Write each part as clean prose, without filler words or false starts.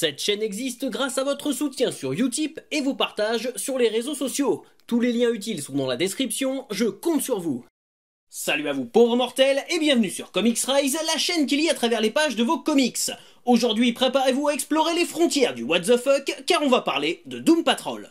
Cette chaîne existe grâce à votre soutien sur Utip et vos partages sur les réseaux sociaux. Tous les liens utiles sont dans la description, je compte sur vous. Salut à vous pauvres mortels et bienvenue sur Comics Rise, la chaîne qui lit à travers les pages de vos comics. Aujourd'hui, préparez-vous à explorer les frontières du what the fuck, car on va parler de Doom Patrol.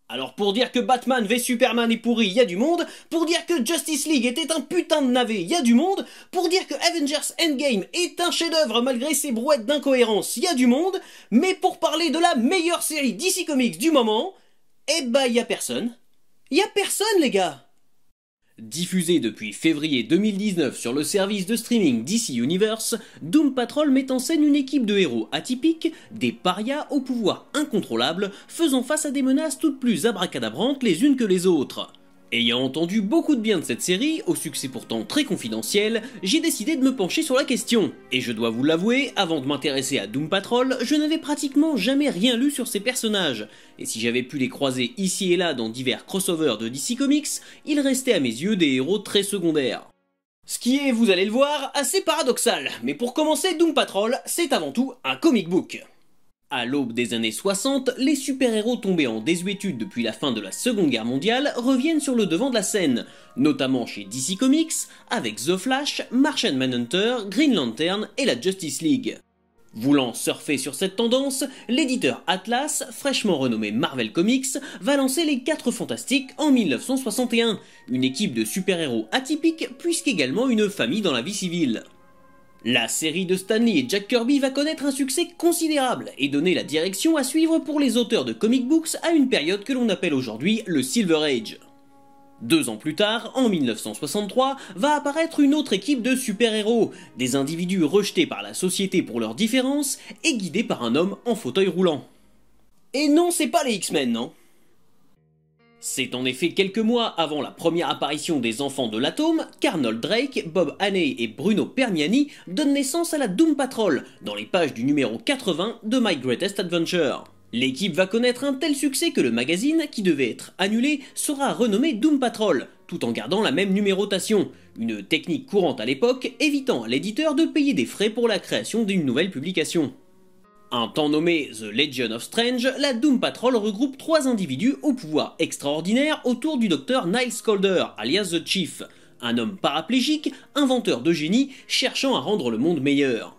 Alors pour dire que Batman v Superman est pourri, y a du monde. Pour dire que Justice League était un putain de navet, y a du monde. Pour dire que Avengers Endgame est un chef-d'œuvre malgré ses brouettes d'incohérence, y a du monde. Mais pour parler de la meilleure série DC Comics du moment, eh bah y a personne. Y a personne les gars. Diffusé depuis février 2019 sur le service de streaming DC Universe, Doom Patrol met en scène une équipe de héros atypiques, des parias au pouvoir incontrôlable, faisant face à des menaces toutes plus abracadabrantes les unes que les autres. Ayant entendu beaucoup de bien de cette série, au succès pourtant très confidentiel, j'ai décidé de me pencher sur la question. Et je dois vous l'avouer, avant de m'intéresser à Doom Patrol, je n'avais pratiquement jamais rien lu sur ces personnages. Et si j'avais pu les croiser ici et là dans divers crossovers de DC Comics, ils restaient à mes yeux des héros très secondaires. Ce qui est, vous allez le voir, assez paradoxal. Mais pour commencer, Doom Patrol, c'est avant tout un comic book. À l'aube des années 60, les super-héros tombés en désuétude depuis la fin de la Seconde Guerre mondiale reviennent sur le devant de la scène, notamment chez DC Comics, avec The Flash, Martian Manhunter, Green Lantern et la Justice League. Voulant surfer sur cette tendance, l'éditeur Atlas, fraîchement renommé Marvel Comics, va lancer les 4 Fantastiques en 1961, une équipe de super-héros atypiques puisqu'également une famille dans la vie civile. La série de Stan Lee et Jack Kirby va connaître un succès considérable et donner la direction à suivre pour les auteurs de comic books à une période que l'on appelle aujourd'hui le Silver Age. 2 ans plus tard, en 1963, va apparaître une autre équipe de super-héros, des individus rejetés par la société pour leurs différences et guidés par un homme en fauteuil roulant. Et non, c'est pas les X-Men, non ? C'est en effet quelques mois avant la première apparition des Enfants de l'Atome qu'Arnold Drake, Bob Haney et Bruno Perniani donnent naissance à la Doom Patrol, dans les pages du numéro 80 de My Greatest Adventure. L'équipe va connaître un tel succès que le magazine, qui devait être annulé, sera renommé Doom Patrol, tout en gardant la même numérotation, une technique courante à l'époque, évitant à l'éditeur de payer des frais pour la création d'une nouvelle publication. Un temps nommé The Legion of Strange, la Doom Patrol regroupe 3 individus au pouvoir extraordinaire autour du docteur Niles Caulder, alias The Chief, un homme paraplégique, inventeur de génie, cherchant à rendre le monde meilleur.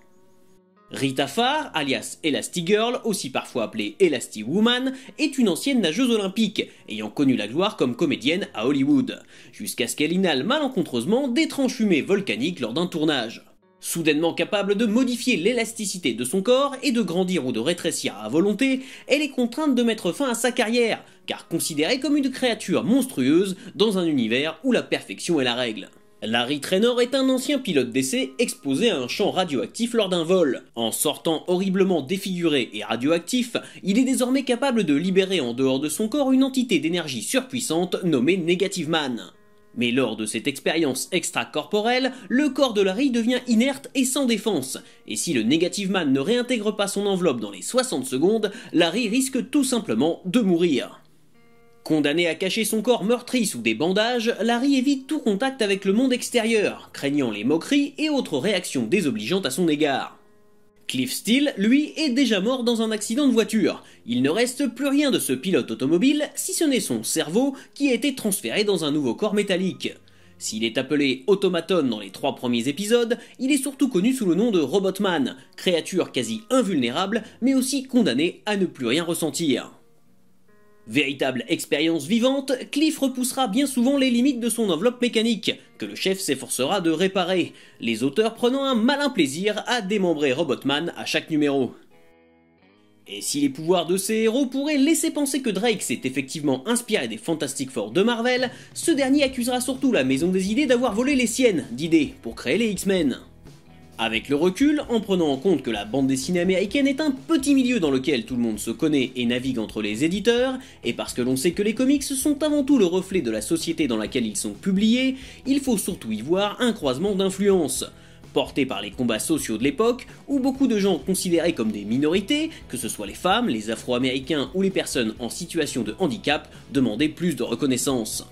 Rita Farr, alias Elastigirl, aussi parfois appelée Elasti-Woman, est une ancienne nageuse olympique, ayant connu la gloire comme comédienne à Hollywood, jusqu'à ce qu'elle inhale malencontreusement d'étranges fumées volcaniques lors d'un tournage. Soudainement capable de modifier l'élasticité de son corps et de grandir ou de rétrécir à volonté, elle est contrainte de mettre fin à sa carrière, car considérée comme une créature monstrueuse dans un univers où la perfection est la règle. Larry Trainor est un ancien pilote d'essai exposé à un champ radioactif lors d'un vol. En sortant horriblement défiguré et radioactif, il est désormais capable de libérer en dehors de son corps une entité d'énergie surpuissante nommée Negative Man. Mais lors de cette expérience extracorporelle, le corps de Larry devient inerte et sans défense, et si le Negative Man ne réintègre pas son enveloppe dans les 60 secondes, Larry risque tout simplement de mourir. Condamné à cacher son corps meurtri sous des bandages, Larry évite tout contact avec le monde extérieur, craignant les moqueries et autres réactions désobligeantes à son égard. Cliff Steele, lui, est déjà mort dans un accident de voiture. Il ne reste plus rien de ce pilote automobile, si ce n'est son cerveau, qui a été transféré dans un nouveau corps métallique. S'il est appelé Automaton dans les 3 premiers épisodes, il est surtout connu sous le nom de Robotman, créature quasi invulnérable, mais aussi condamnée à ne plus rien ressentir. Véritable expérience vivante, Cliff repoussera bien souvent les limites de son enveloppe mécanique, que le chef s'efforcera de réparer, les auteurs prenant un malin plaisir à démembrer Robotman à chaque numéro. Et si les pouvoirs de ces héros pourraient laisser penser que Drake s'est effectivement inspiré des Fantastic Four de Marvel, ce dernier accusera surtout la Maison des Idées d'avoir volé les siennes d'idées pour créer les X-Men. Avec le recul, en prenant en compte que la bande dessinée américaine est un petit milieu dans lequel tout le monde se connaît et navigue entre les éditeurs, et parce que l'on sait que les comics sont avant tout le reflet de la société dans laquelle ils sont publiés, il faut surtout y voir un croisement d'influences. Porté par les combats sociaux de l'époque, où beaucoup de gens considérés comme des minorités, que ce soit les femmes, les Afro-Américains ou les personnes en situation de handicap, demandaient plus de reconnaissance.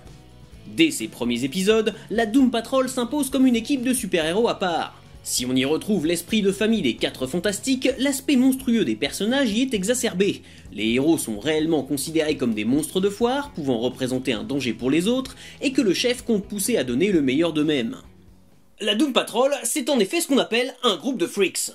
Dès ses premiers épisodes, la Doom Patrol s'impose comme une équipe de super-héros à part. Si on y retrouve l'esprit de famille des 4 Fantastiques, l'aspect monstrueux des personnages y est exacerbé. Les héros sont réellement considérés comme des monstres de foire, pouvant représenter un danger pour les autres, et que le chef compte pousser à donner le meilleur d'eux-mêmes. La Doom Patrol, c'est en effet ce qu'on appelle un groupe de freaks.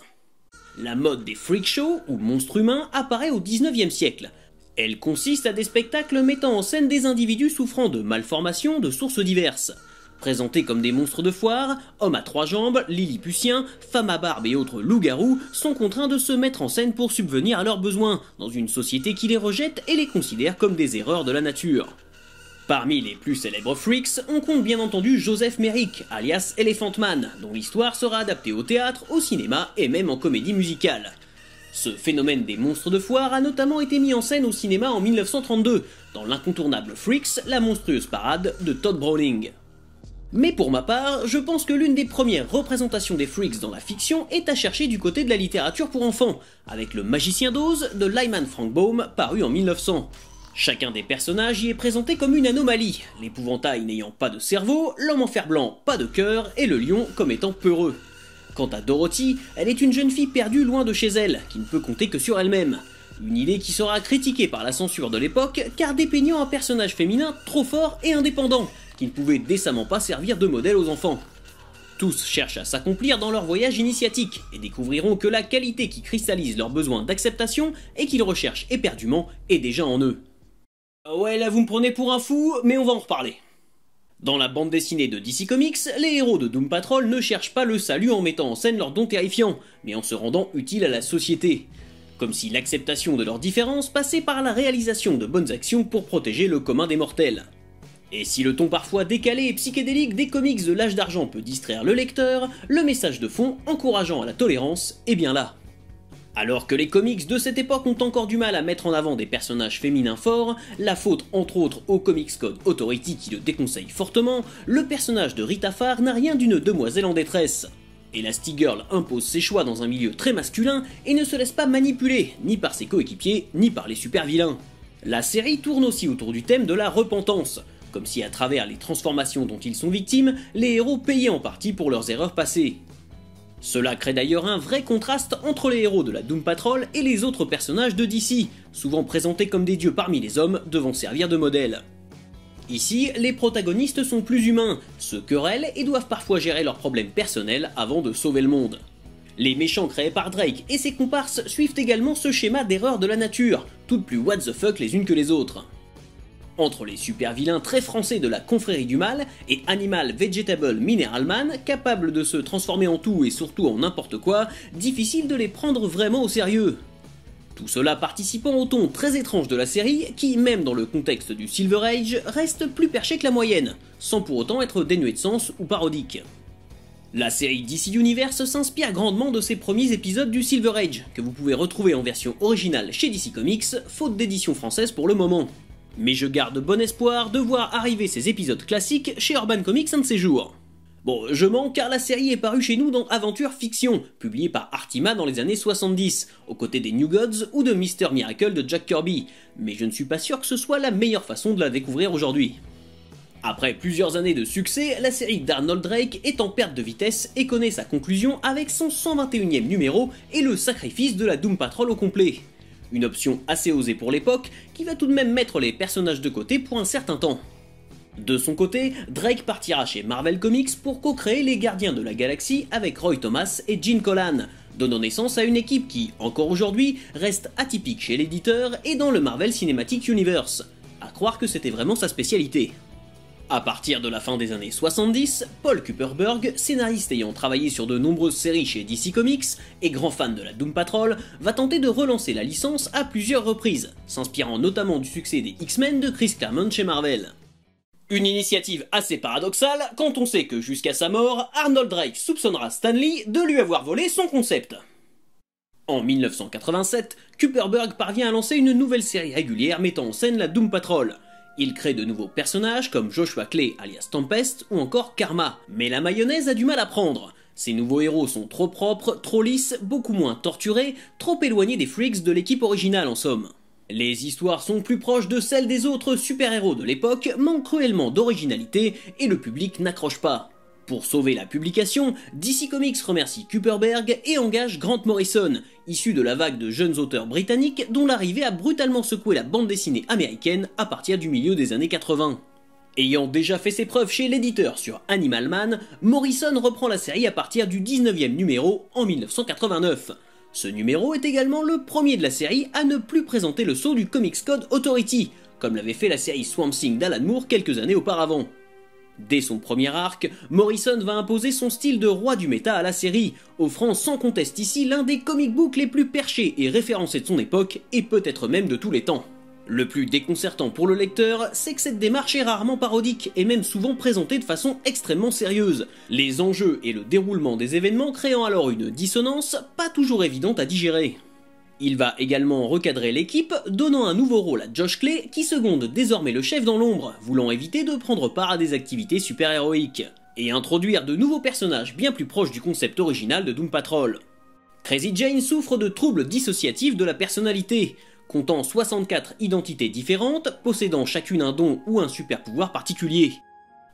La mode des freak shows, ou monstres humains, apparaît au 19e siècle. Elle consiste à des spectacles mettant en scène des individus souffrant de malformations de sources diverses. Présentés comme des monstres de foire, hommes à 3 jambes, lilliputiens, femmes à barbe et autres loups-garous sont contraints de se mettre en scène pour subvenir à leurs besoins, dans une société qui les rejette et les considère comme des erreurs de la nature. Parmi les plus célèbres freaks, on compte bien entendu Joseph Merrick, alias Elephant Man, dont l'histoire sera adaptée au théâtre, au cinéma et même en comédie musicale. Ce phénomène des monstres de foire a notamment été mis en scène au cinéma en 1932, dans l'incontournable Freaks, la monstrueuse parade de Todd Browning. Mais pour ma part, je pense que l'une des premières représentations des freaks dans la fiction est à chercher du côté de la littérature pour enfants, avec Le Magicien d'Oz de Lyman Frank Baum paru en 1900. Chacun des personnages y est présenté comme une anomalie, l'épouvantail n'ayant pas de cerveau, l'homme en fer-blanc pas de cœur et le lion comme étant peureux. Quant à Dorothy, elle est une jeune fille perdue loin de chez elle, qui ne peut compter que sur elle-même. Une idée qui sera critiquée par la censure de l'époque, car dépeignant un personnage féminin trop fort et indépendant, qui ne pouvait décemment pas servir de modèle aux enfants. Tous cherchent à s'accomplir dans leur voyage initiatique, et découvriront que la qualité qui cristallise leur besoin d'acceptation et qu'ils recherchent éperdument est déjà en eux. Ouais, là vous me prenez pour un fou, mais on va en reparler. Dans la bande dessinée de DC Comics, les héros de Doom Patrol ne cherchent pas le salut en mettant en scène leurs dons terrifiants, mais en se rendant utiles à la société. Comme si l'acceptation de leurs différences passait par la réalisation de bonnes actions pour protéger le commun des mortels. Et si le ton parfois décalé et psychédélique des comics de l'âge d'argent peut distraire le lecteur, le message de fond, encourageant à la tolérance, est bien là. Alors que les comics de cette époque ont encore du mal à mettre en avant des personnages féminins forts, la faute entre autres au Comics Code Authority qui le déconseille fortement, le personnage de Rita Farr n'a rien d'une demoiselle en détresse. Elastigirl impose ses choix dans un milieu très masculin et ne se laisse pas manipuler, ni par ses coéquipiers, ni par les super vilains. La série tourne aussi autour du thème de la repentance, comme si à travers les transformations dont ils sont victimes, les héros payaient en partie pour leurs erreurs passées. Cela crée d'ailleurs un vrai contraste entre les héros de la Doom Patrol et les autres personnages de DC, souvent présentés comme des dieux parmi les hommes devant servir de modèle. Ici, les protagonistes sont plus humains, se querellent et doivent parfois gérer leurs problèmes personnels avant de sauver le monde. Les méchants créés par Drake et ses comparses suivent également ce schéma d'erreurs de la nature, toutes plus what the fuck les unes que les autres. Entre les super vilains très français de la confrérie du mal et Animal Vegetable Mineral Man, capables de se transformer en tout et surtout en n'importe quoi, difficile de les prendre vraiment au sérieux. Tout cela participant au ton très étrange de la série, qui, même dans le contexte du Silver Age, reste plus perché que la moyenne, sans pour autant être dénué de sens ou parodique. La série DC Universe s'inspire grandement de ses premiers épisodes du Silver Age, que vous pouvez retrouver en version originale chez DC Comics, faute d'édition française pour le moment. Mais je garde bon espoir de voir arriver ces épisodes classiques chez Urban Comics un de ces jours. Bon, je mens car la série est parue chez nous dans Aventure Fiction, publiée par Artima dans les années 70, aux côtés des New Gods ou de Mr. Miracle de Jack Kirby, mais je ne suis pas sûr que ce soit la meilleure façon de la découvrir aujourd'hui. Après plusieurs années de succès, la série d'Arnold Drake est en perte de vitesse et connaît sa conclusion avec son 121e numéro et le sacrifice de la Doom Patrol au complet. Une option assez osée pour l'époque, qui va tout de même mettre les personnages de côté pour un certain temps. De son côté, Drake partira chez Marvel Comics pour co-créer les Gardiens de la Galaxie avec Roy Thomas et Gene Colan, donnant naissance à une équipe qui, encore aujourd'hui, reste atypique chez l'éditeur et dans le Marvel Cinematic Universe. À croire que c'était vraiment sa spécialité. À partir de la fin des années 70, Paul Kupperberg, scénariste ayant travaillé sur de nombreuses séries chez DC Comics et grand fan de la Doom Patrol, va tenter de relancer la licence à plusieurs reprises, s'inspirant notamment du succès des X-Men de Chris Claremont chez Marvel. Une initiative assez paradoxale quand on sait que jusqu'à sa mort, Arnold Drake soupçonnera Stan Lee de lui avoir volé son concept. En 1987, Kupperberg parvient à lancer une nouvelle série régulière mettant en scène la Doom Patrol. Il crée de nouveaux personnages comme Joshua Clay alias Tempest ou encore Karma, mais la mayonnaise a du mal à prendre. Ces nouveaux héros sont trop propres, trop lisses, beaucoup moins torturés, trop éloignés des freaks de l'équipe originale en somme. Les histoires sont plus proches de celles des autres super-héros de l'époque, manquent cruellement d'originalité et le public n'accroche pas. Pour sauver la publication, DC Comics remercie Kuperberg et engage Grant Morrison, issu de la vague de jeunes auteurs britanniques dont l'arrivée a brutalement secoué la bande dessinée américaine à partir du milieu des années 80. Ayant déjà fait ses preuves chez l'éditeur sur Animal Man, Morrison reprend la série à partir du 19e numéro en 1989. Ce numéro est également le premier de la série à ne plus présenter le sceau du Comics Code Authority, comme l'avait fait la série Swamp Thing d'Alan Moore quelques années auparavant. Dès son premier arc, Morrison va imposer son style de roi du méta à la série, offrant sans conteste ici l'un des comic books les plus perchés et référencés de son époque, et peut-être même de tous les temps. Le plus déconcertant pour le lecteur, c'est que cette démarche est rarement parodique et même souvent présentée de façon extrêmement sérieuse, les enjeux et le déroulement des événements créant alors une dissonance pas toujours évidente à digérer. Il va également recadrer l'équipe, donnant un nouveau rôle à Josh Clay qui seconde désormais le chef dans l'ombre, voulant éviter de prendre part à des activités super-héroïques, et introduire de nouveaux personnages bien plus proches du concept original de Doom Patrol. Crazy Jane souffre de troubles dissociatifs de la personnalité, comptant 64 identités différentes, possédant chacune un don ou un super pouvoir particulier.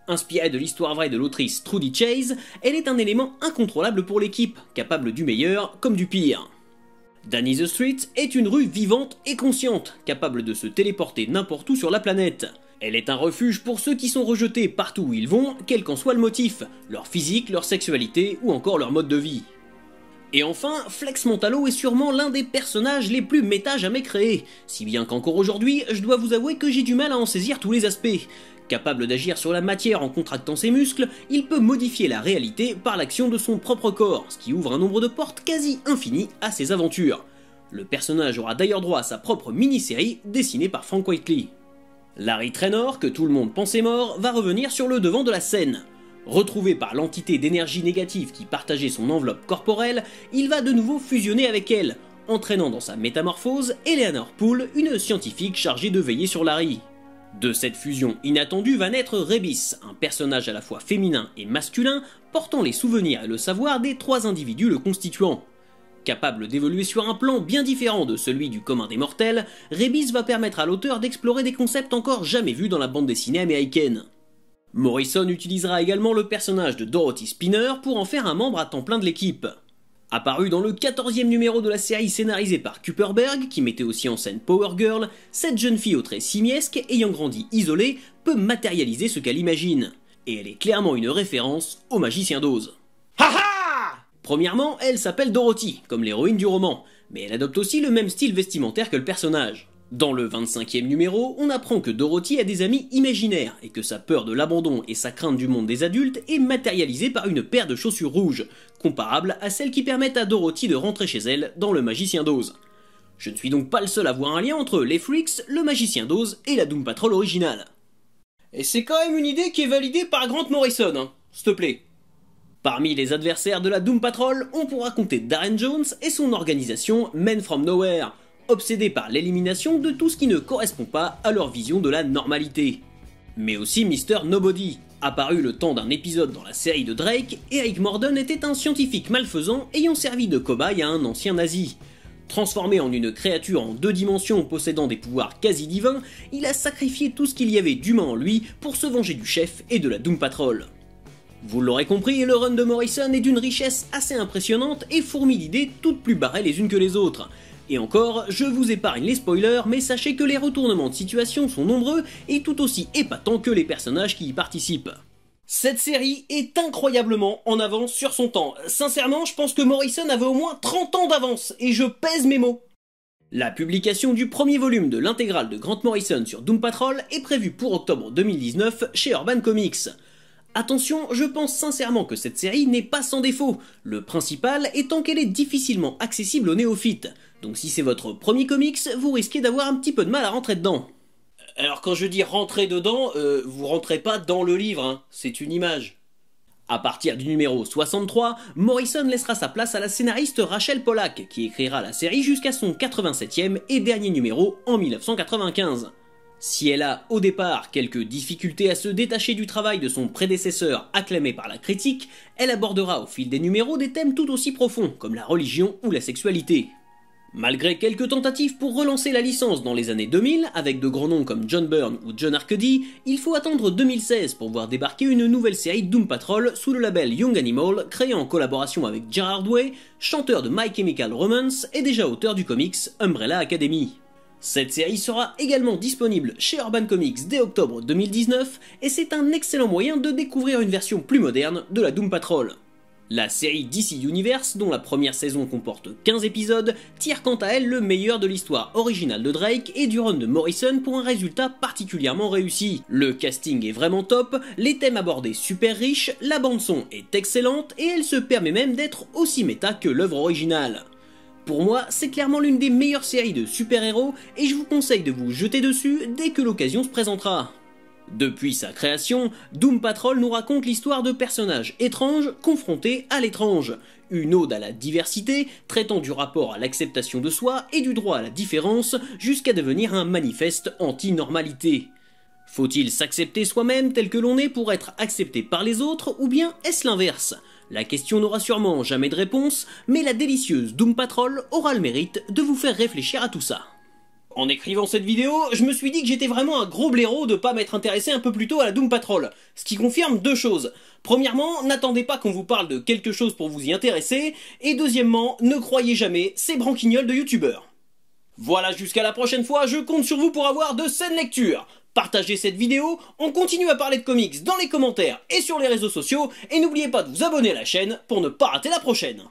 Inspirée de l'histoire vraie de l'autrice Trudy Chase, elle est un élément incontrôlable pour l'équipe, capable du meilleur comme du pire. Danny the Street est une rue vivante et consciente, capable de se téléporter n'importe où sur la planète. Elle est un refuge pour ceux qui sont rejetés partout où ils vont, quel qu'en soit le motif, leur physique, leur sexualité ou encore leur mode de vie. Et enfin, Flex Mentalo est sûrement l'un des personnages les plus méta jamais créés, si bien qu'encore aujourd'hui, je dois vous avouer que j'ai du mal à en saisir tous les aspects. Capable d'agir sur la matière en contractant ses muscles, il peut modifier la réalité par l'action de son propre corps, ce qui ouvre un nombre de portes quasi infini à ses aventures. Le personnage aura d'ailleurs droit à sa propre mini-série dessinée par Frank Whiteley. Larry Trainor, que tout le monde pensait mort, va revenir sur le devant de la scène. Retrouvé par l'entité d'énergie négative qui partageait son enveloppe corporelle, il va de nouveau fusionner avec elle, entraînant dans sa métamorphose Eleanor Poole, une scientifique chargée de veiller sur Larry. De cette fusion inattendue va naître Rebis, un personnage à la fois féminin et masculin, portant les souvenirs et le savoir des trois individus le constituant. Capable d'évoluer sur un plan bien différent de celui du commun des mortels, Rebis va permettre à l'auteur d'explorer des concepts encore jamais vus dans la bande dessinée américaine. Morrison utilisera également le personnage de Dorothy Spinner pour en faire un membre à temps plein de l'équipe. Apparu dans le 14e numéro de la série scénarisée par Kuperberg, qui mettait aussi en scène Power Girl, cette jeune fille aux traits simiesques, ayant grandi isolée, peut matérialiser ce qu'elle imagine. Et elle est clairement une référence au Magicien d'Oz. Premièrement, elle s'appelle Dorothy, comme l'héroïne du roman, mais elle adopte aussi le même style vestimentaire que le personnage. Dans le 25e numéro, on apprend que Dorothy a des amis imaginaires, et que sa peur de l'abandon et sa crainte du monde des adultes est matérialisée par une paire de chaussures rouges, comparable à celles qui permettent à Dorothy de rentrer chez elle dans Le Magicien d'Oz. Je ne suis donc pas le seul à voir un lien entre les Freaks, Le Magicien d'Oz et la Doom Patrol originale. Et c'est quand même une idée qui est validée par Grant Morrison, hein, s'il te plaît. Parmi les adversaires de la Doom Patrol, on pourra compter Darren Jones et son organisation Men From Nowhere, obsédés par l'élimination de tout ce qui ne correspond pas à leur vision de la normalité. Mais aussi Mr. Nobody, apparu le temps d'un épisode dans la série de Drake, Eric Morden était un scientifique malfaisant ayant servi de cobaye à un ancien nazi. Transformé en une créature en 2 dimensions possédant des pouvoirs quasi divins, il a sacrifié tout ce qu'il y avait d'humain en lui pour se venger du chef et de la Doom Patrol. Vous l'aurez compris, le run de Morrison est d'une richesse assez impressionnante et fourmille d'idées toutes plus barrées les unes que les autres. Et encore, je vous épargne les spoilers, mais sachez que les retournements de situation sont nombreux et tout aussi épatants que les personnages qui y participent. Cette série est incroyablement en avance sur son temps. Sincèrement, je pense que Morrison avait au moins 30 ans d'avance, et je pèse mes mots. La publication du premier volume de l'intégrale de Grant Morrison sur Doom Patrol est prévue pour octobre 2019 chez Urban Comics. Attention, je pense sincèrement que cette série n'est pas sans défaut, le principal étant qu'elle est difficilement accessible aux néophytes, donc si c'est votre premier comics, vous risquez d'avoir un petit peu de mal à rentrer dedans. Alors quand je dis rentrer dedans, vous rentrez pas dans le livre, hein, c'est une image. À partir du numéro 63, Morrison laissera sa place à la scénariste Rachel Pollack, qui écrira la série jusqu'à son 87e et dernier numéro en 1995. Si elle a, au départ, quelques difficultés à se détacher du travail de son prédécesseur acclamé par la critique, elle abordera au fil des numéros des thèmes tout aussi profonds, comme la religion ou la sexualité. Malgré quelques tentatives pour relancer la licence dans les années 2000, avec de grands noms comme John Byrne ou John Arcudi, il faut attendre 2016 pour voir débarquer une nouvelle série Doom Patrol sous le label Young Animal, créé en collaboration avec Gerard Way, chanteur de My Chemical Romance et déjà auteur du comics Umbrella Academy. Cette série sera également disponible chez Urban Comics dès octobre 2019, et c'est un excellent moyen de découvrir une version plus moderne de la Doom Patrol. La série DC Universe, dont la première saison comporte 15 épisodes, tire quant à elle le meilleur de l'histoire originale de Drake et du run de Morrison pour un résultat particulièrement réussi. Le casting est vraiment top, les thèmes abordés super riches, la bande son est excellente et elle se permet même d'être aussi méta que l'œuvre originale. Pour moi, c'est clairement l'une des meilleures séries de super-héros et je vous conseille de vous jeter dessus dès que l'occasion se présentera. Depuis sa création, Doom Patrol nous raconte l'histoire de personnages étranges confrontés à l'étrange, une ode à la diversité, traitant du rapport à l'acceptation de soi et du droit à la différence, jusqu'à devenir un manifeste anti-normalité. Faut-il s'accepter soi-même tel que l'on est pour être accepté par les autres, ou bien est-ce l'inverse? La question n'aura sûrement jamais de réponse, mais la délicieuse Doom Patrol aura le mérite de vous faire réfléchir à tout ça. En écrivant cette vidéo, je me suis dit que j'étais vraiment un gros blaireau de pas m'être intéressé un peu plus tôt à la Doom Patrol, ce qui confirme deux choses. Premièrement, n'attendez pas qu'on vous parle de quelque chose pour vous y intéresser, et deuxièmement, ne croyez jamais ces branquignoles de youtubeurs. Voilà, jusqu'à la prochaine fois, je compte sur vous pour avoir de saines lectures. Partagez cette vidéo, on continue à parler de comics dans les commentaires et sur les réseaux sociaux, et n'oubliez pas de vous abonner à la chaîne pour ne pas rater la prochaine.